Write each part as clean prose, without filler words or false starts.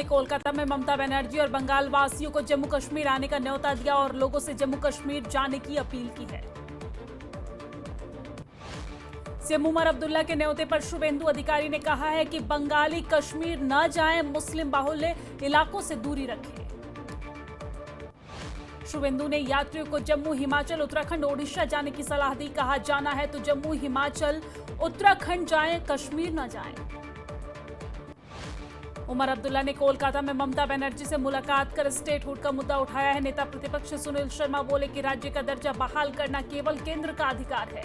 ने कोलकाता में ममता बनर्जी और बंगाल वासियों को जम्मू कश्मीर आने का न्योता दिया और लोगों से जम्मू कश्मीर जाने की अपील की है। सीएम उमर अब्दुल्ला के न्योते पर शुभेंदु अधिकारी ने कहा है कि बंगाली कश्मीर न जाएं, मुस्लिम बाहुल्य इलाकों से दूरी रखें। शुभेंदु ने यात्रियों को जम्मू, हिमाचल, उत्तराखंड, ओडिशा जाने की सलाह दी। कहा, जाना है तो जम्मू, हिमाचल, उत्तराखंड जाएं, कश्मीर न जाएं। उमर अब्दुल्ला ने कोलकाता में ममता बनर्जी से मुलाकात कर स्टेटहुड का मुद्दा उठाया है। नेता प्रतिपक्ष सुनील शर्मा बोले कि राज्य का दर्जा बहाल करना केवल केंद्र का अधिकार है।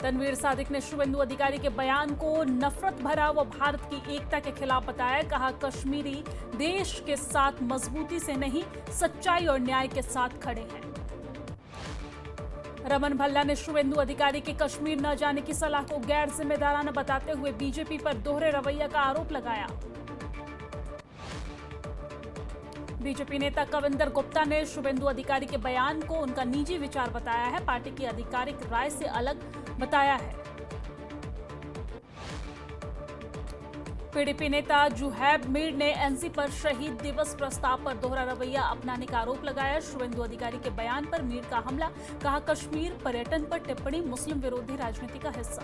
तनवीर सादिक ने शुभेंदु अधिकारी के बयान को नफरत भरा व भारत की एकता के खिलाफ बताया। कहा, कश्मीरी देश के साथ मजबूती से नहीं, सच्चाई और न्याय के साथ खड़े हैं। रमन भल्ला ने शुभेंदु अधिकारी के कश्मीर न जाने की सलाह को गैर जिम्मेदाराना बताते हुए बीजेपी पर दोहरे रवैया का आरोप लगाया। बीजेपी नेता कविंदर गुप्ता ने शुभेंदु अधिकारी के बयान को उनका निजी विचार बताया है, पार्टी की आधिकारिक राय से अलग बताया है। पीडीपी नेता जुहैब मीर ने एनसी पर शहीद दिवस प्रस्ताव पर दोहरा रवैया अपनाने का आरोप लगाया। शुभेंदु अधिकारी के बयान पर मीर का हमला। कहा, कश्मीर पर्यटन पर टिप्पणी मुस्लिम विरोधी राजनीति का हिस्सा।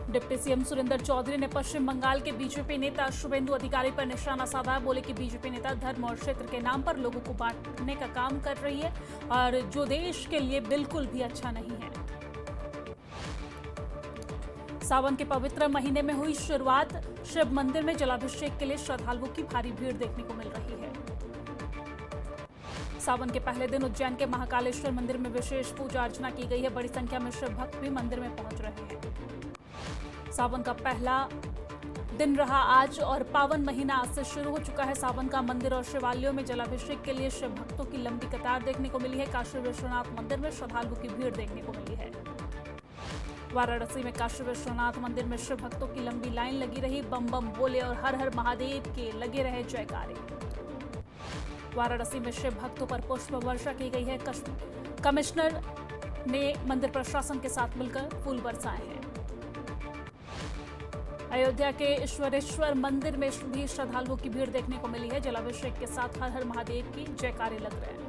डिप्टी सीएम सुरेंद्र चौधरी ने पश्चिम बंगाल के बीजेपी नेता शुभेंदु अधिकारी पर निशाना साधा। बोले कि बीजेपी नेता धर्म और क्षेत्र के नाम पर लोगों को बांटने का काम कर रही है और जो देश के लिए बिल्कुल भी अच्छा नहीं है। सावन के पवित्र महीने में हुई शुरुआत। शिव मंदिर में जलाभिषेक के लिए श्रद्धालुओं की भारी भीड़ देखने को मिल रही है। सावन के पहले दिन उज्जैन के महाकालेश्वर मंदिर में विशेष पूजा अर्चना की गई है। बड़ी संख्या में शिव भक्त भी मंदिर में पहुंच रहे हैं। सावन का पहला दिन रहा आज और पावन महीना आज से शुरू हो चुका है। सावन का मंदिर और शिवालयों में जलाभिषेक के लिए शिव भक्तों की लंबी कतार देखने को मिली है। काशी विश्वनाथ मंदिर में श्रद्धालुओं की भीड़ देखने को मिली है। वाराणसी में काशी विश्वनाथ मंदिर में शिव भक्तों की लंबी लाइन लगी रही। बम बम बोले और हर हर महादेव के लगे रहे जयकारे। वाराणसी में शिव भक्तों पर पुष्प वर्षा की गई है। कमिश्नर ने मंदिर प्रशासन के साथ मिलकर फूल बरसाए हैं। अयोध्या के ईश्वरेश्वर मंदिर में भी श्रद्धालुओं की भीड़ देखने को मिली है। जलाभिषेक के साथ हर हर महादेव की जयकारे लग रहे हैं।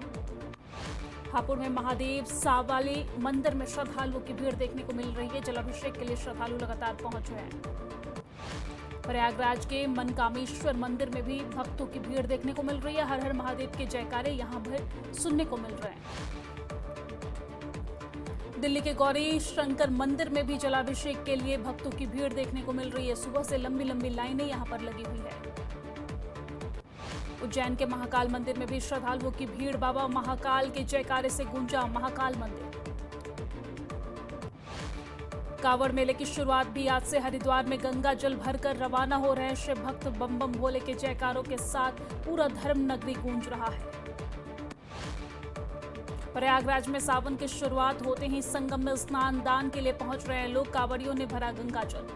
हापुड़ में महादेव सावाली मंदिर में श्रद्धालुओं की भीड़ देखने को मिल रही है। जलाभिषेक के लिए श्रद्धालु लगातार पहुंच रहे हैं। प्रयागराज के मनकामेश्वर मंदिर में भी भक्तों की भीड़ देखने को मिल रही है। हर हर महादेव के जयकारे यहां भी सुनने को मिल रहे हैं। दिल्ली के गौरी शंकर मंदिर में भी जलाभिषेक के लिए भक्तों की भीड़ देखने को मिल रही है। सुबह से लंबी लंबी लाइनें यहां पर लगी हुई है। उज्जैन के महाकाल मंदिर में भी श्रद्धालुओं की भीड़। बाबा महाकाल के जयकारे से गूंजा महाकाल मंदिर। कांवड़ मेले की शुरुआत भी आज से हरिद्वार में गंगा जल भरकर रवाना हो रहे हैं। शिव भक्त बम बम भोले के जयकारों के साथ पूरा धर्म नगरी गूंज रहा है। प्रयागराज में सावन की शुरुआत होते ही संगम में स्नान दान के लिए पहुंच रहे हैं लोग। कांवड़ियों ने भरा गंगा जल।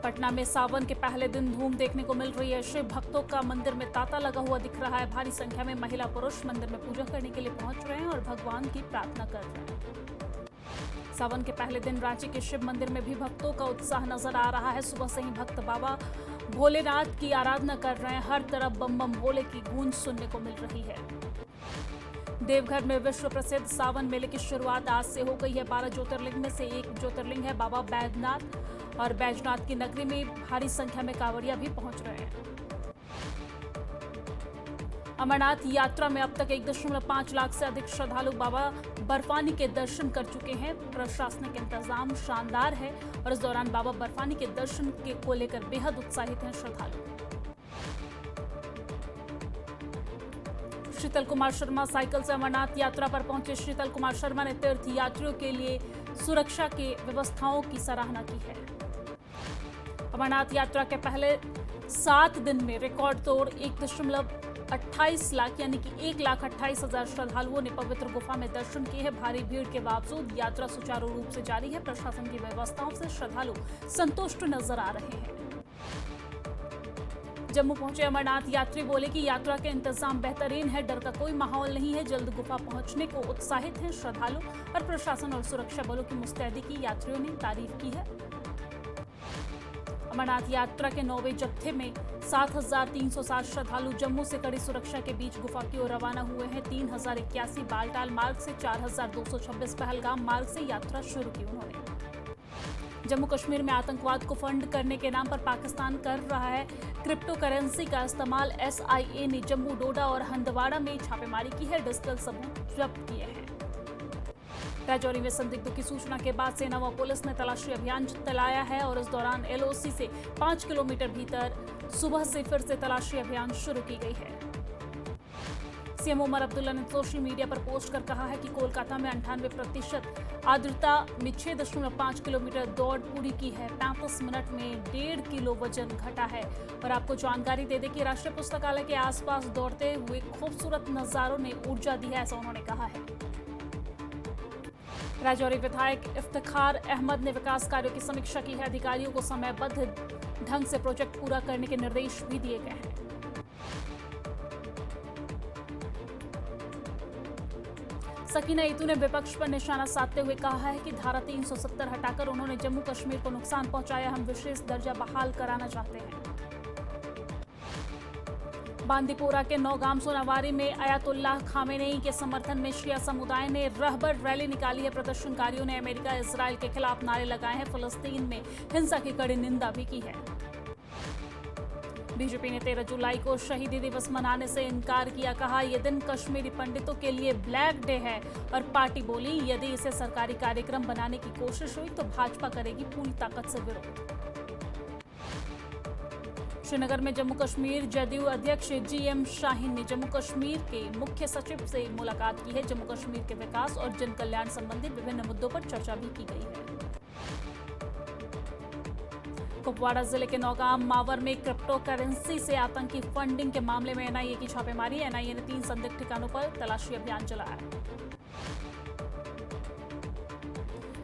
पटना में सावन के पहले दिन धूम देखने को मिल रही है। शिव भक्तों का मंदिर में तांता लगा हुआ दिख रहा है। भारी संख्या में महिला पुरुष मंदिर में पूजा करने के लिए पहुंच रहे हैं और भगवान की प्रार्थना कर रहे हैं। सावन के पहले दिन रांची के शिव मंदिर में भी भक्तों का उत्साह नजर आ रहा है। सुबह से ही भक्त बाबा भोलेनाथ की आराधना कर रहे हैं। हर तरफ बम बम भोले की गूंज सुनने को मिल रही है। देवघर में विश्व प्रसिद्ध सावन मेले की शुरुआत आज से हो गई है। 12 ज्योतिर्लिंग में से एक ज्योतिर्लिंग है बाबा बैजनाथ और बैजनाथ की नगरी में भारी संख्या में कांवड़िया भी पहुंच रहे हैं। अमरनाथ यात्रा में अब तक 1.5 लाख से अधिक श्रद्धालु बाबा बर्फानी के दर्शन कर चुके हैं। प्रशासनिक इंतजाम शानदार है और इस दौरान बाबा बर्फानी के दर्शन को लेकर बेहद उत्साहित हैं श्रद्धालु। शीतल कुमार शर्मा साइकिल से अमरनाथ यात्रा पर पहुंचे। शीतल कुमार शर्मा ने तीर्थ यात्रियों के लिए सुरक्षा के व्यवस्थाओं की सराहना की है। अमरनाथ यात्रा के पहले 7 दिन में रिकॉर्ड तोड़ 1.28 लाख यानी कि 1,28,000 श्रद्धालुओं ने पवित्र गुफा में दर्शन किए हैं। भारी भीड़ के बावजूद यात्रा सुचारू रूप से जारी है। प्रशासन की व्यवस्थाओं से श्रद्धालु संतुष्ट नजर आ रहे हैं। जम्मू पहुंचे अमरनाथ यात्री बोले कि यात्रा के इंतजाम बेहतरीन है, डर का कोई माहौल नहीं है। जल्द गुफा पहुंचने को उत्साहित हैं श्रद्धालु और प्रशासन और सुरक्षा बलों की मुस्तैदी की यात्रियों ने तारीफ की है। अमरनाथ यात्रा के 9वें जत्थे में 7,307 श्रद्धालु जम्मू से कड़ी सुरक्षा के बीच गुफा की ओर रवाना हुए हैं। 3,081 बालटाल मार्ग से 4,226 पहलगाम मार्ग से यात्रा शुरू की उन्होंने। जम्मू कश्मीर में आतंकवाद को फंड करने के नाम पर पाकिस्तान कर रहा है क्रिप्टो करेंसी का इस्तेमाल। SIA ने जम्मू, डोडा और हंदवाड़ा में छापेमारी की है। डिजिटल सबूत जब्त किए हैं। राजौरी में संदिग्धों की सूचना के बाद सेना व पुलिस ने तलाशी अभियान चलाया है और इस दौरान LOC से 5 किलोमीटर भीतर सुबह से फिर से तलाशी अभियान शुरू की गई है। सीएम उमर अब्दुल्ला ने सोशल मीडिया पर पोस्ट कर कहा है कि कोलकाता में 98% आर्द्रता में 6.5 किलोमीटर दौड़ पूरी की है। 35 मिनट में 1.5 किलो वजन घटा है। और आपको जानकारी दे दें कि राष्ट्रीय पुस्तकालय के आसपास दौड़ते हुए खूबसूरत नजारों ने ऊर्जा दी है, ऐसा उन्होंने कहा है। राजौरी विधायक इफ्तिखार अहमद ने विकास कार्यों की समीक्षा की है। अधिकारियों को समयबद्ध ढंग से प्रोजेक्ट पूरा करने के निर्देश भी दिए गए हैं। सकीना ईतू ने विपक्ष पर निशाना साधते हुए कहा है कि धारा 370 हटाकर उन्होंने जम्मू कश्मीर को नुकसान पहुंचाया। हम विशेष दर्जा बहाल कराना चाहते हैं। बांदीपोरा के नौगाम सोनावारी में अयातुल्लाह खामेनेई के समर्थन में शिया समुदाय ने रहबर रैली निकाली है। प्रदर्शनकारियों ने अमेरिका, इजराइल के खिलाफ नारे लगाए हैं। फिलिस्तीन में हिंसा की कड़ी निंदा भी की है। बीजेपी ने 13 जुलाई को शहीदी दिवस मनाने से इनकार किया। कहा यह दिन कश्मीरी पंडितों के लिए ब्लैक डे है। और पार्टी बोली यदि इसे सरकारी कार्यक्रम बनाने की कोशिश हुई तो भाजपा करेगी पूरी ताकत से विरोध। श्रीनगर में जम्मू कश्मीर जदयू अध्यक्ष GM शाहीन ने जम्मू कश्मीर के मुख्य सचिव से मुलाकात की है। जम्मू कश्मीर के विकास और जन कल्याण संबंधी विभिन्न मुद्दों पर चर्चा भी की गई है। कुपवाड़ा जिले के नौगाम मावर में क्रिप्टो करेंसी से आतंकी फंडिंग के मामले में NIA की छापेमारी। NIA ने 3 संदिग्ध ठिकानों पर तलाशी अभियान चलाया।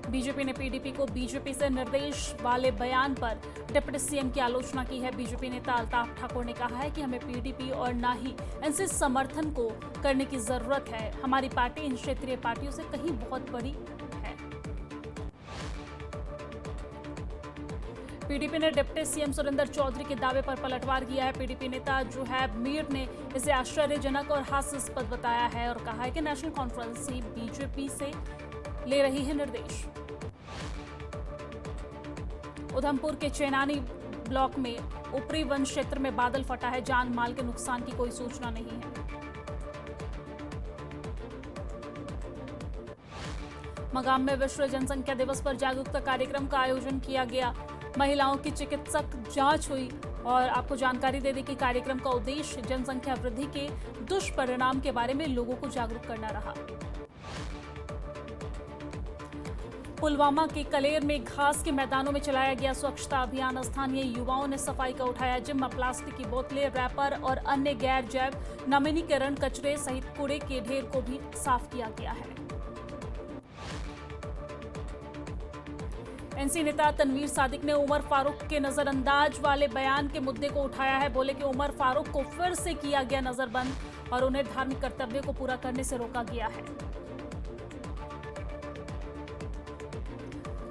बीजेपी ने PDP को बीजेपी से निर्देश वाले बयान पर डिप्टी CM की आलोचना की है। बीजेपी नेता अल्ताफ ठाकुर ने कहा है कि हमें PDP और न ही इनसे समर्थन को करने की जरूरत है। हमारी पार्टी इन क्षेत्रीय पार्टियों से कहीं बहुत बड़ी है। PDP ने डिप्टी CM सुरेंद्र चौधरी के दावे पर पलटवार किया है। PDP नेता जुहैब मीर ने इसे आश्चर्यजनक और हास्यास्पद बताया है और कहा है कि नेशनल कॉन्फ्रेंस ही बीजेपी से ले रही है निर्देश। उधमपुर के चेनानी ब्लॉक में ऊपरी वन क्षेत्र में बादल फटा है। जान माल के नुकसान की कोई सूचना नहीं है। मगाम में विश्व जनसंख्या दिवस पर जागरूकता कार्यक्रम का आयोजन किया गया। महिलाओं की चिकित्सक जांच हुई और आपको जानकारी दे दें कि कार्यक्रम का उद्देश्य जनसंख्या वृद्धि के दुष्परिणाम के बारे में लोगों को जागरूक करना रहा। पुलवामा के कलेर में घास के मैदानों में चलाया गया स्वच्छता अभियान। स्थानीय युवाओं ने सफाई का उठाया जिम्मा। प्लास्टिक की बोतलें, रैपर और अन्य गैर जैव नवीनीकरण कचरे सहित कूड़े के ढेर को भी साफ किया गया है। NC नेता तनवीर सादिक ने उमर फारूक के नजरअंदाज वाले बयान के मुद्दे को उठाया है। बोले कि उमर फारूक को फिर से किया गया नजरबंद और उन्हें धार्मिक कर्तव्य को पूरा करने से रोका गया है।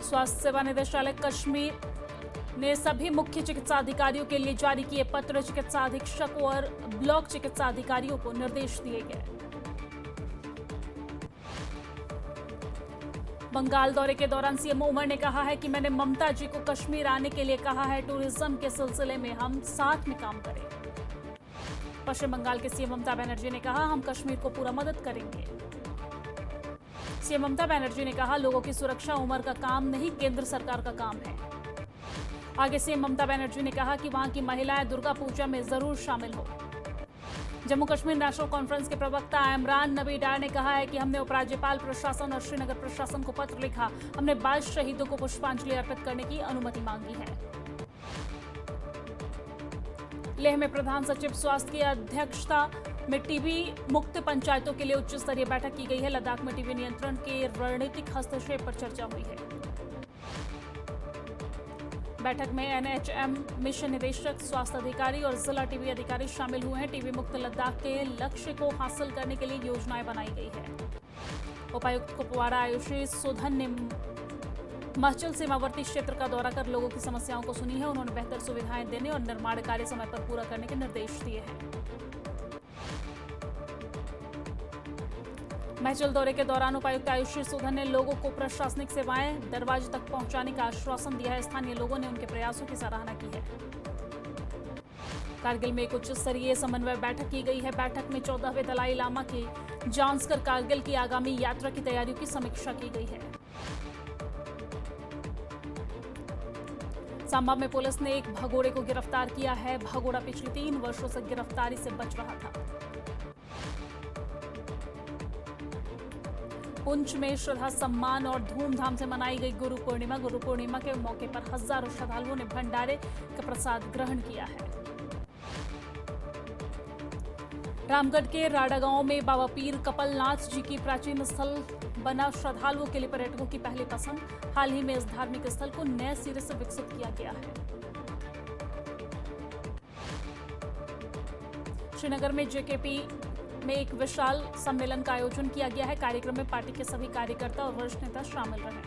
स्वास्थ्य सेवा निदेशालय कश्मीर ने सभी मुख्य चिकित्सा अधिकारियों के लिए जारी किए पत्र। चिकित्सा अधीक्षक और ब्लॉक चिकित्सा अधिकारियों को निर्देश दिए गए। बंगाल दौरे के दौरान CM उमर ने कहा है कि मैंने ममता जी को कश्मीर आने के लिए कहा है। टूरिज्म के सिलसिले में हम साथ में काम करें। पश्चिम बंगाल के CM ममता बनर्जी ने कहा हम कश्मीर को पूरा मदद करेंगे। CM ममता बनर्जी ने कहा लोगों की सुरक्षा उमर का काम नहीं, केंद्र सरकार का काम है। आगे CM ममता बनर्जी ने कहा कि वहां की महिलाएं दुर्गा पूजा में जरूर शामिल हो। जम्मू कश्मीर नेशनल कॉन्फ्रेंस के प्रवक्ता इमरान नबी डार ने कहा है कि हमने उपराज्यपाल प्रशासन और श्रीनगर प्रशासन को पत्र लिखा। हमने 22 शहीदों को पुष्पांजलि अर्पित करने की अनुमति मांगी है। लेह में प्रधान सचिव स्वास्थ्य की अध्यक्षता में टीबी मुक्त पंचायतों के लिए उच्च स्तरीय बैठक की गई है। लद्दाख में टीबी नियंत्रण के रणनीतिक हस्तक्षेप पर चर्चा हुई है। बैठक में NHM मिशन निदेशक, स्वास्थ्य अधिकारी और जिला टीबी अधिकारी शामिल हुए हैं। टीबी मुक्त लद्दाख के लक्ष्य को हासिल करने के लिए योजनाएं बनाई गई है। उपायुक्त कुपवाड़ा आयुषी सुधन ने हिमाचल सीमावर्ती क्षेत्र का दौरा कर लोगों की समस्याओं को सुनी है। उन्होंने बेहतर सुविधाएं देने और निर्माण कार्य समय पर पूरा करने के निर्देश दिए हैं। हिमाचल दौरे के दौरान उपायुक्त आयुषी सुधन ने लोगों को प्रशासनिक सेवाएं दरवाजे तक पहुंचाने का आश्वासन दिया है। स्थानीय लोगों ने उनके प्रयासों की सराहना की है। कारगिल में एक उच्च स्तरीय समन्वय बैठक की गई है। बैठक में 14वें दलाई लामा की जांस्कर कारगिल की आगामी यात्रा की तैयारियों की समीक्षा की गई है। सांबा में पुलिस ने एक भगोड़े को गिरफ्तार किया है। भगोड़ा पिछले 3 वर्षों से गिरफ्तारी से बच रहा था। पुंछ में श्रद्धा सम्मान और धूमधाम से मनाई गई गुरु पूर्णिमा। गुरु पूर्णिमा के मौके पर हजारों श्रद्धालुओं ने भंडारे का प्रसाद ग्रहण किया है। रामगढ़ के राडा गांव में बाबा पीर कपलनाथ जी की प्राचीन स्थल बना श्रद्धालुओं के लिए पर्यटकों की पहली पसंद। हाल ही में इस धार्मिक स्थल को नए सिरे से विकसित किया गया है। श्रीनगर में जेकेपी में एक विशाल सम्मेलन का आयोजन किया गया है। कार्यक्रम में पार्टी के सभी कार्यकर्ता और वरिष्ठ नेता शामिल रहे।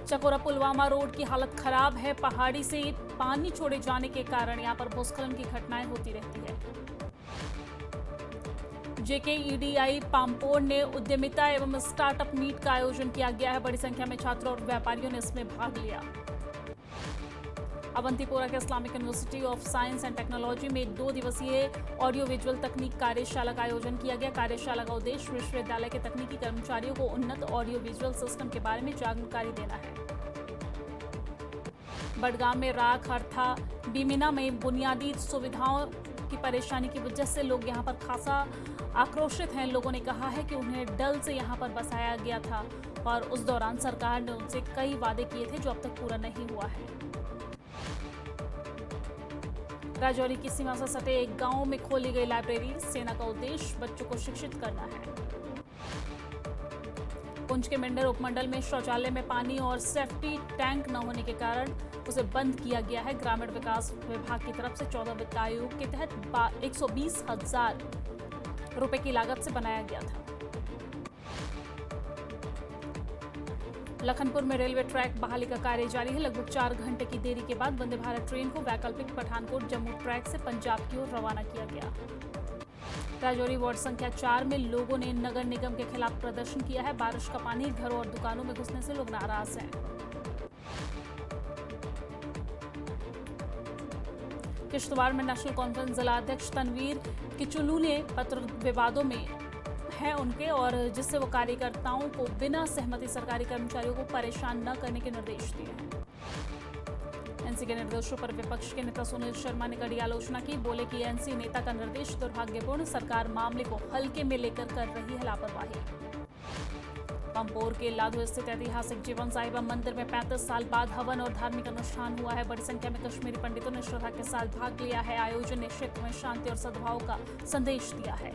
चकोरा पुलवामा रोड की हालत खराब है। पहाड़ी से पानी छोड़े जाने के कारण यहां पर भूस्खलन की घटनाएं होती रहती है। जेकेईडीआई पामपोर ने उद्यमिता एवं स्टार्टअप मीट का आयोजन किया गया है। बड़ी संख्या में छात्रों और व्यापारियों ने इसमें भाग लिया। अवंतीपोरा के Islamic university of science and technology में 2 दिवसीय ऑडियो विजुअल तकनीक कार्यशाला का आयोजन किया गया। कार्यशाला का उद्देश्य विश्वविद्यालय के तकनीकी कर्मचारियों को उन्नत ऑडियो विजुअल सिस्टम के बारे में जानकारी देना है। बडगाम में राख अर्थात बीमिना में बुनियादी सुविधाओं की परेशानी की वजह से लोग यहां पर खासा आक्रोशित हैं। लोगों ने कहा है कि उन्हें डल से यहां पर बसाया गया था और उस दौरान सरकार ने उनसे कई वादे किए थे जो अब तक पूरा नहीं हुआ है। राजौरी की सीमा से सटे एक गांव में खोली गई लाइब्रेरी। सेना का उद्देश्य बच्चों को शिक्षित करना है। पुंछ के मेंढर उपमंडल में शौचालय में पानी और सेफ्टी टैंक न होने के कारण उसे बंद किया गया है। ग्रामीण विकास विभाग की तरफ से 14 वित्त आयोग के तहत 120,000 रुपए की लागत से बनाया गया था। लखनपुर में रेलवे ट्रैक बहाली का कार्य जारी है। लगभग 4 घंटे की देरी के बाद वंदे भारत ट्रेन को वैकल्पिक पठानकोट जम्मू ट्रैक से पंजाब की ओर रवाना किया गया। राजौरी वार्ड संख्या 4 में लोगों ने नगर निगम के खिलाफ प्रदर्शन किया है। बारिश का पानी घरों और दुकानों में घुसने से लोग नाराज हैं। किश्तवाड़ में नेशनल कॉन्फ्रेंस जिला अध्यक्ष तनवीर किचलू ने पत्र विवादों में हैं उनके और जिससे वो कार्यकर्ताओं को बिना सहमति सरकारी कर्मचारियों को परेशान न करने के निर्देश दिए हैं। एनसी के निर्देशों पर विपक्ष के नेता सुनील शर्मा ने कड़ी आलोचना की। बोले कि एनसी नेता का निर्देश दुर्भाग्यपूर्ण, सरकार मामले को हल्के में लेकर कर रही है लापरवाही। पामपोर के लाधो स्थित ऐतिहासिक जीवन साहिबा मंदिर में 35 साल बाद हवन और धार्मिक अनुष्ठान हुआ है। बड़ी संख्या में कश्मीरी पंडितों ने श्रद्धा के साथ भाग लिया है। आयोजन ने क्षेत्र में शांति और सद्भाव का संदेश दिया है।